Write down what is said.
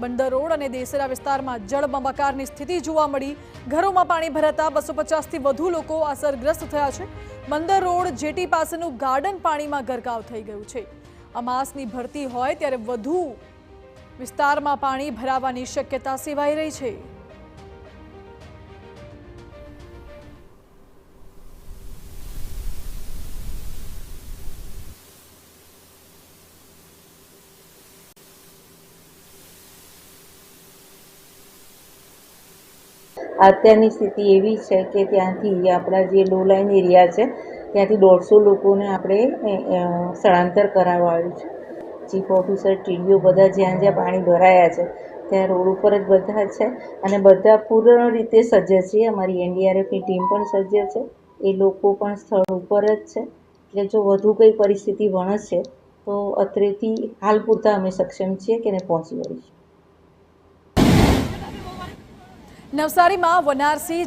બંદર રોડ અને દેસરા વિસ્તારમાં જળબંબાકારની સ્થિતિ જોવા મળી। ઘરોમાં પાણી ભરાતા 250થી વધુ લોકો અસરગ્રસ્ત થયા છે। બંદર રોડ જેટી પાસેનું ગાર્ડન પાણીમાં ગરકાવ થઈ ગયું છે। અમાસની ભરતી હોય ત્યારે વધુ વિસ્તારમાં પાણી ભરાવાની શક્યતા સેવાઈ રહી છે। અત્યારની સ્થિતિ એવી છે કે ત્યાંથી આપણા જે લો લાઇન એરિયા છે ત્યાંથી 150 લોકોને આપણે સ્થળાંતર કરાવવાયું છે। ચીફ ઓફિસર ટીડીઓ બધા જ્યાં જ્યાં પાણી ભરાયા છે ત્યાં રોડ ઉપર જ બધા છે અને બધા પૂર્ણ રીતે સજ્જ છે। અમારી એનડીઆરએફની ટીમ પણ સજ્જ છે, એ લોકો પણ સ્થળ ઉપર જ છે। એટલે જો વધુ કંઈ પરિસ્થિતિ વણસશે તો અત્રેથી હાલ પૂરતા અમે સક્ષમ છીએ કે એને પહોંચી વળીશું। નવસારીમાં વનારસી